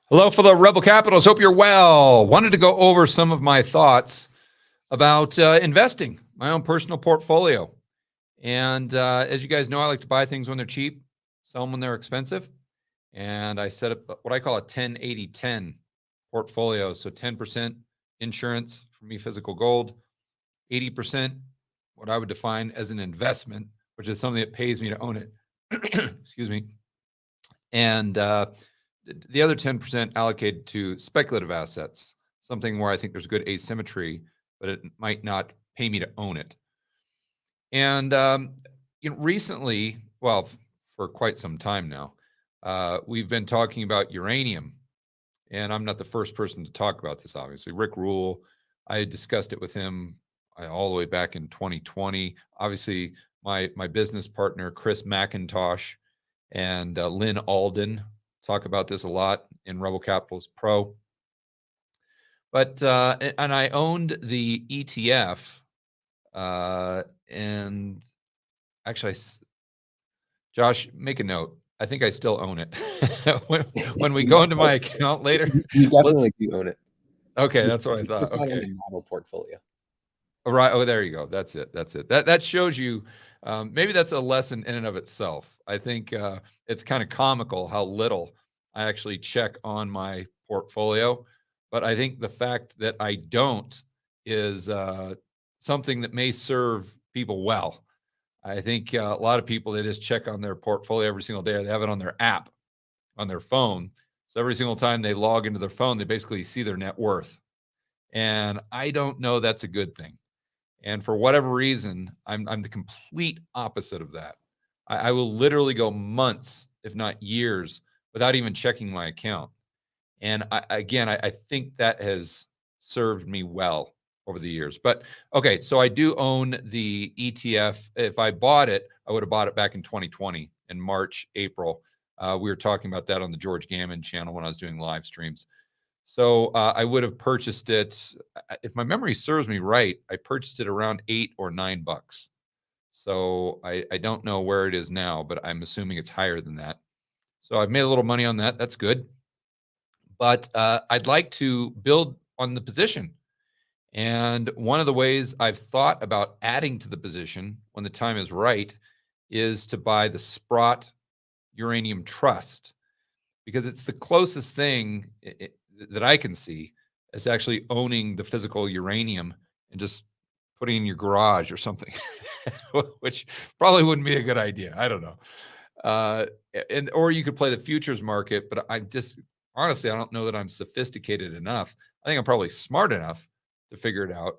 Hello, fellow Rebel Capitals. Hope you're well. Wanted to go over some of my thoughts about investing, my own personal portfolio. And as you guys know, I like to buy things when they're cheap, sell them when they're expensive. And I set up what I call a 10-80-10 portfolio. So 10% insurance for me, physical gold, 80% what I would define as an investment, which is something that pays me to own it. Excuse me. And the other 10% allocated to speculative assets, something where I think there's good asymmetry, but it might not pay me to own it. And recently, well, for quite some time now, we've been talking about uranium, and I'm not the first person to talk about this. Obviously, Rick Rule, I discussed it with him all the way back in 2020. Obviously, my business partner Chris McIntosh and Lynn Alden talk about this a lot in Rebel Capitalist Pro. But and I owned the ETF, and actually, Josh, make a note. I think I still own it. when we go into my account later, you definitely do own it. Okay, that's what I thought. It's not Okay, in the model portfolio. all right. Oh, there you go. That's it. That shows you. Maybe that's a lesson in and of itself. I think it's kind of comical how little I actually check on my portfolio, but I think the fact that I don't is something that may serve people well. I think a lot of people, they just check on their portfolio every single day, or they have it on their app on their phone. So every single time they log into their phone, they basically see their net worth. And I don't know that's a good thing. And for whatever reason, I'm the complete opposite of that. I will literally go months, if not years, without even checking my account. And I think that has served me well over the years. But okay, so I do own the ETF. If I bought it, I would have bought it back in 2020 in March, April. We were talking about that on the George Gammon channel when I was doing live streams. So I would have purchased it. If my memory serves me right, I purchased it around $8 or $9. So I don't know where it is now, but I'm assuming it's higher than that. So I've made a little money on that. That's good. But I'd like to build on the position. And one of the ways I've thought about adding to the position when the time is right is to buy the Sprott Uranium Trust, because it's the closest thing that I can see as actually owning the physical uranium and just putting it in your garage or something, which probably wouldn't be a good idea. I don't know. Or you could play the futures market, but I just honestly, I don't know that I'm sophisticated enough. I think I'm probably smart enough to figure it out,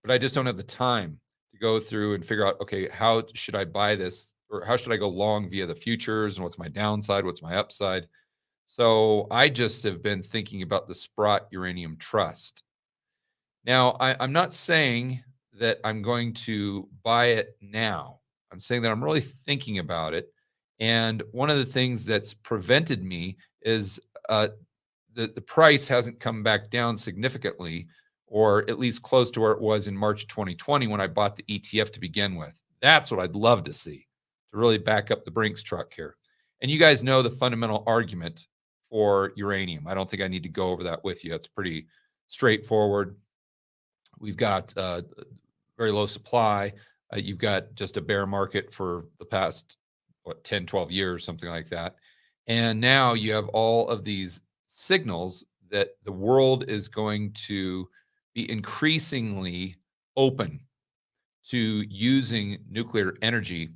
but I just don't have the time to go through and figure out, okay, how should I buy this, or how should I go long via the futures, and what's my downside, what's my upside? So I just have been thinking about the Sprott Uranium Trust. Now, I'm not saying that I'm going to buy it now. I'm saying that I'm really thinking about it. And one of the things that's prevented me is the price hasn't come back down significantly, or at least close to where it was in March 2020 when I bought the ETF to begin with. That's what I'd love to see, to really back up the Brinks truck here. And you guys know the fundamental argument for uranium. I don't think I need to go over that with you. It's pretty straightforward. We've got very low supply. You've got just a bear market for the past, 10, 12 years, something like that. And now you have all of these signals that the world is going to be increasingly open to using nuclear energy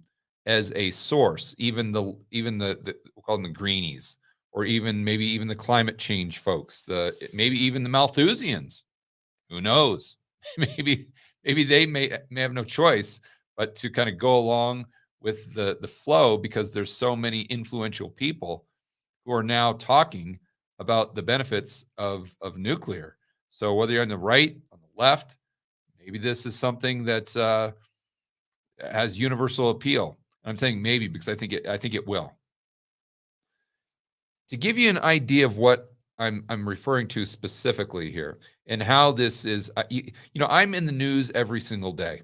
as a source. Even the we'll call them the greenies, or maybe even the climate change folks, maybe even the Malthusians. Who knows? maybe they may have no choice but to kind of go along with the flow, because there's so many influential people who are now talking about the benefits of nuclear. So whether you're on the right, on the left, maybe this is something that has universal appeal. I'm saying maybe because I think it will. To give you an idea of what I'm referring to specifically here, and how this is, I'm in the news every single day.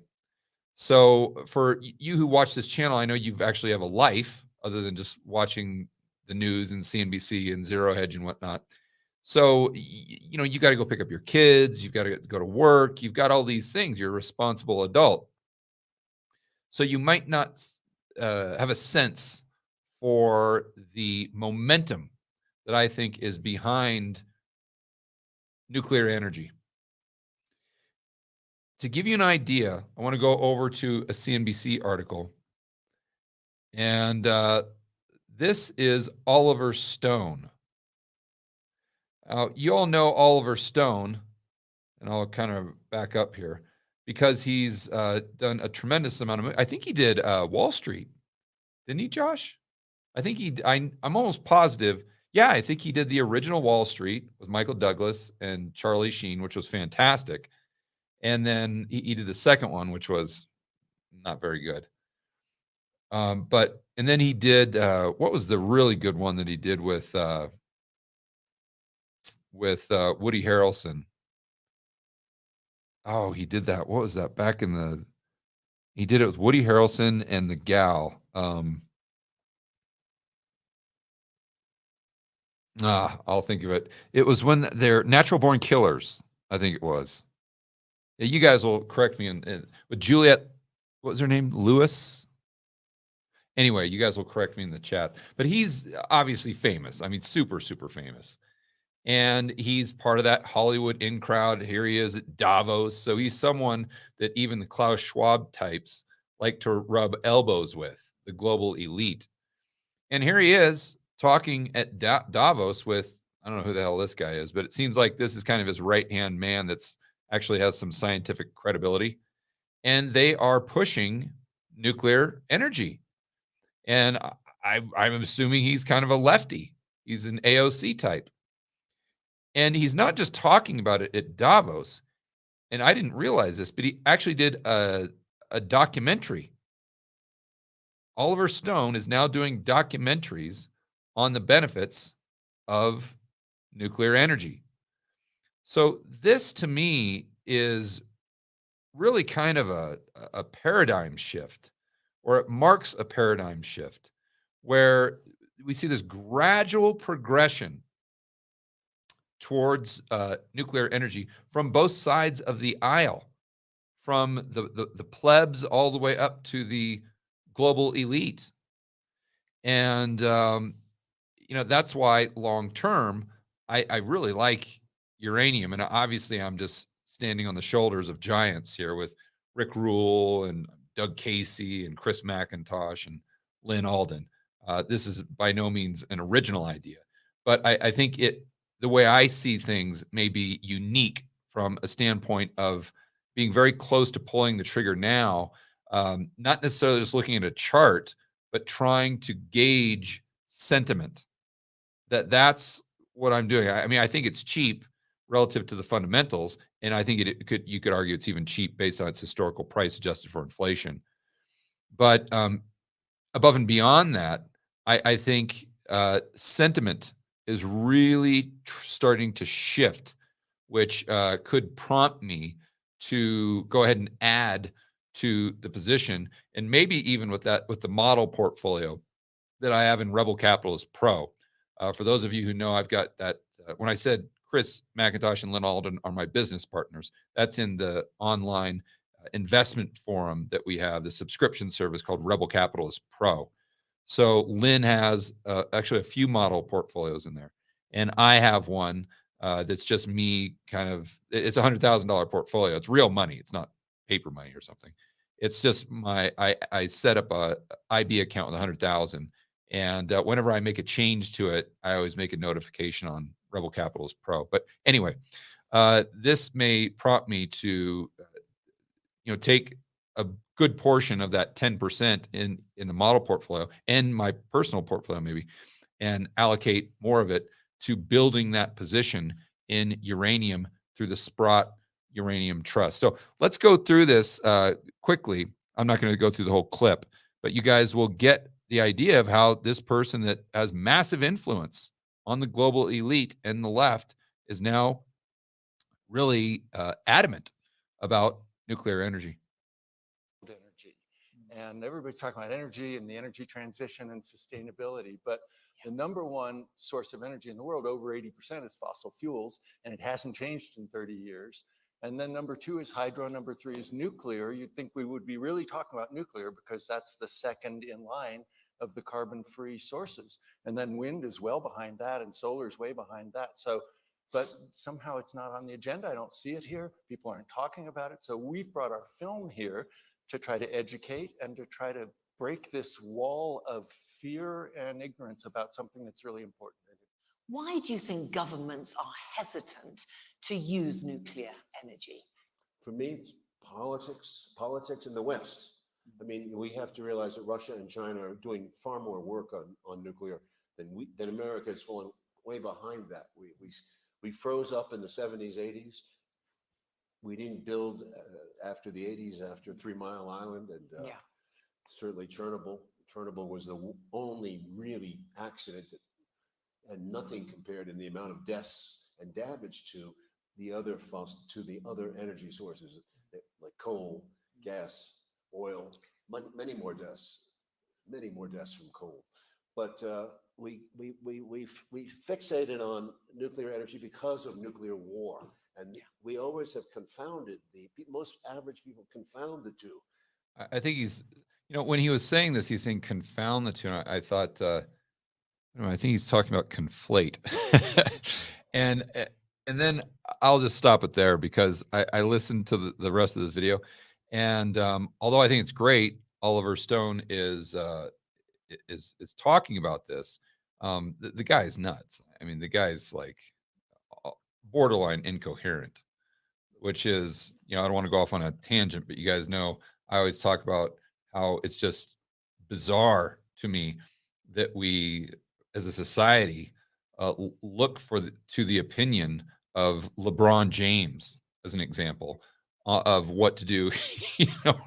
So for you who watch this channel, I know you've actually have a life other than just watching the news and CNBC and Zero Hedge and whatnot. So, you got to go pick up your kids, you've got to go to work, you've got all these things. You're a responsible adult. So you might not have a sense for the momentum that I think is behind nuclear energy. To give you an idea, I want to go over to a CNBC article. And this is Oliver Stone. You all know Oliver Stone, and I'll kind of back up here because he's done a tremendous amount of. I think he did Wall Street, didn't he, Josh? I think I'm almost positive. Yeah, I think he did the original Wall Street with Michael Douglas and Charlie Sheen, which was fantastic. And then he did the second one, which was not very good. And then he did what was the really good one that he did with Woody Harrelson? Oh, he did that. What was that? He did it with Woody Harrelson and the gal. I'll think of it. It was when they're Natural Born Killers, I think it was. Yeah, you guys will correct me. With Juliette, what was her name? Lewis? Anyway, you guys will correct me in the chat. But he's obviously famous. I mean, super, super famous. And he's part of that Hollywood in crowd. Here he is at Davos. So he's someone that even the Klaus Schwab types like to rub elbows with, the global elite. And here he is talking at Davos with, I don't know who the hell this guy is, but it seems like this is kind of his right-hand man that's actually has some scientific credibility. And they are pushing nuclear energy. And I'm assuming he's kind of a lefty. He's an AOC type. And he's not just talking about it at Davos. And I didn't realize this, but he actually did a documentary. Oliver Stone is now doing documentaries on the benefits of nuclear energy. So this to me is really kind of a paradigm shift, or it marks a paradigm shift where we see this gradual progression towards nuclear energy from both sides of the aisle, from the plebs all the way up to the global elite. And, that's why long term, I really like uranium. And obviously, I'm just standing on the shoulders of giants here with Rick Rule and Doug Casey and Chris McIntosh and Lynn Alden. This is by no means an original idea, but I think the way I see things may be unique from a standpoint of being very close to pulling the trigger now, not necessarily just looking at a chart, but trying to gauge sentiment. That's what I'm doing. I mean, I think it's cheap relative to the fundamentals, and I think you could argue it's even cheap based on its historical price adjusted for inflation. But above and beyond that, I think sentiment is really starting to shift, which could prompt me to go ahead and add to the position, and maybe even with the model portfolio that I have in Rebel Capitalist Pro. For those of you who know, I've got that. When I said Chris McIntosh and Lynn Alden are my business partners, that's in the online investment forum that we have, the subscription service called Rebel Capitalist Pro. So Lynn has actually a few model portfolios in there, and I have one that's just me. It's $100,000 portfolio. It's real money. It's not paper money or something. It's just I set up a IB account with 100,000, and whenever I make a change to it, I always make a notification on Rebel Capitalist Pro. But anyway, this may prompt me to take a good portion of that 10% in the model portfolio and my personal portfolio maybe, and allocate more of it to building that position in uranium through the Sprott Uranium Trust. So let's go through this quickly. I'm not going to go through the whole clip, but you guys will get the idea of how this person that has massive influence on the global elite and the left is now really adamant about nuclear energy. And everybody's talking about energy and the energy transition and sustainability, but The number one source of energy in the world, over 80%, is fossil fuels, and it hasn't changed in 30 years. And then number two is hydro, number three is nuclear. You'd think we would be really talking about nuclear because that's the second in line of the carbon-free sources. And then wind is well behind that, and solar is way behind that. So, but somehow it's not on the agenda. I don't see it here. People aren't talking about it. So we've brought our film here to try to educate and to try to break this wall of fear and ignorance about something that's really important. Why do you think governments are hesitant to use nuclear energy? For me, it's politics in the West. I mean, we have to realize that Russia and China are doing far more work on nuclear than America is falling way behind that. We froze up in the 70s, 80s. We didn't build after the 80s, after 3 Mile Island, and certainly Chernobyl. Chernobyl was the only really accident that and nothing compared in the amount of deaths and damage to the other energy sources like coal, gas, oil. Many more deaths from coal. But we fixated on nuclear energy because of nuclear war, and we always have confounded most average people confound the two. I think he's, when he was saying this, he's saying confound the two. And I thought. I think he's talking about conflate. and then I'll just stop it there because I listened to the rest of this video. And although I think it's great, Oliver Stone is talking about this. The guy is nuts. I mean, the guy's like borderline incoherent, which is, I don't want to go off on a tangent, but you guys know I always talk about how it's just bizarre to me that we, as a society, look to the opinion of LeBron James as an example of what to do,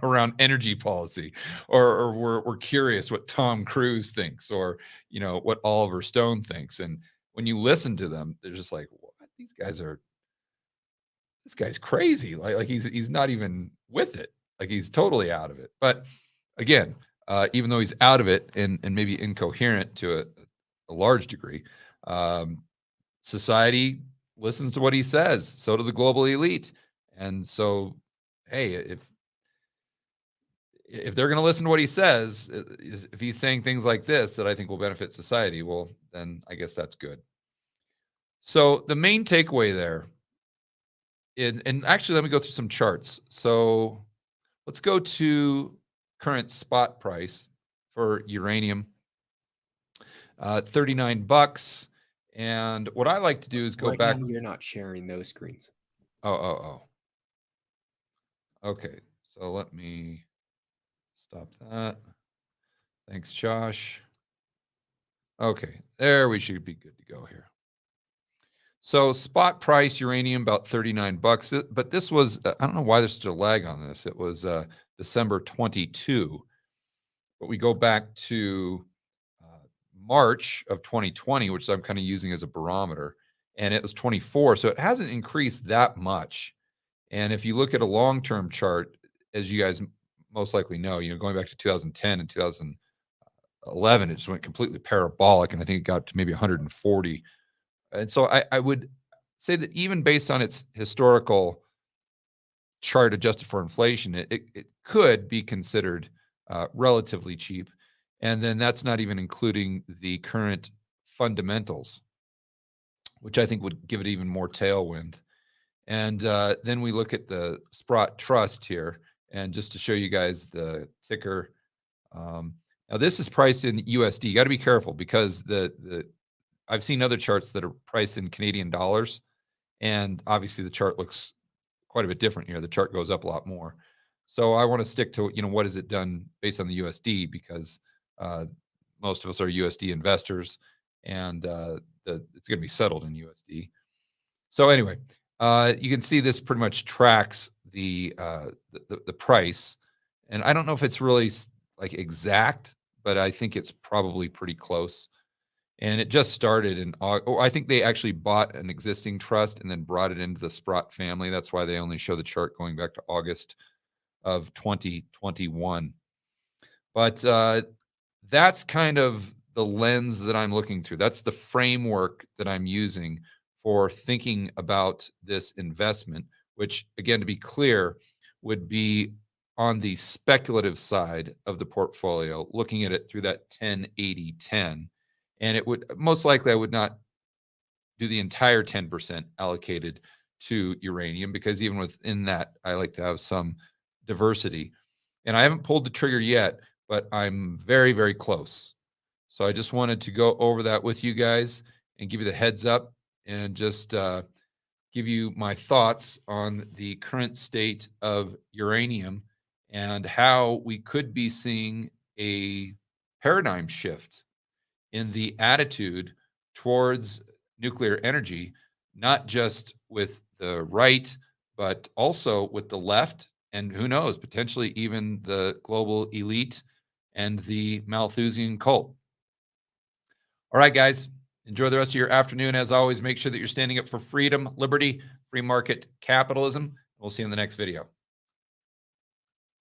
around energy policy, or we're curious what Tom Cruise thinks, or what Oliver Stone thinks. And when you listen to them, they're just like, what? This guy's crazy. Like he's not even with it. Like he's totally out of it. But again, even though he's out of it and maybe incoherent to a large degree, society listens to what he says. So do the global elite. And so, hey, if they're going to listen to what he says, if he's saying things like this that I think will benefit society, well, then I guess that's good. So the main takeaway there, and actually, let me go through some charts. So let's go to current spot price for uranium. $39. And what I like to do is go right back. Now you're not sharing those screens. Oh. Okay. So let me stop that. Thanks, Josh. Okay. There we should be good to go here. So spot price uranium about $39. But this was, I don't know why there's such a lag on this. It was December 22. But we go back to March of 2020, which I'm kind of using as a barometer, and it was 24. So it hasn't increased that much. And if you look at a long-term chart, as you guys most likely know, going back to 2010 and 2011, it just went completely parabolic, and I think it got to maybe 140. And so I would say that even based on its historical chart adjusted for inflation, it could be considered relatively cheap. And then that's not even including the current fundamentals, which I think would give it even more tailwind. And then we look at the Sprott Trust here. And just to show you guys the ticker, now this is priced in USD. You got to be careful because I've seen other charts that are priced in Canadian dollars. And obviously the chart looks quite a bit different here. The chart goes up a lot more. So I want to stick to, what is it done based on the USD, because most of us are USD investors, and it's going to be settled in USD. So anyway, you can see this pretty much tracks the price, and I don't know if it's really like exact, but I think it's probably pretty close. And it just started in August. I think they actually bought an existing trust and then brought it into the Sprott family. That's why they only show the chart going back to August of 2021. But that's kind of the lens that I'm looking through. That's the framework that I'm using for thinking about this investment, which, again, to be clear, would be on the speculative side of the portfolio, looking at it through that 10-80-10. And it would most likely, I would not do the entire 10% allocated to uranium, because even within that, I like to have some diversity. And I haven't pulled the trigger yet, but I'm very, very close. So I just wanted to go over that with you guys and give you the heads up, and just give you my thoughts on the current state of uranium and how we could be seeing a paradigm shift in the attitude towards nuclear energy, not just with the right, but also with the left, and who knows, potentially even the global elite and the Malthusian cult. All right, guys, enjoy the rest of your afternoon. As always, make sure that you're standing up for freedom, liberty, free market capitalism. We'll see you in the next video.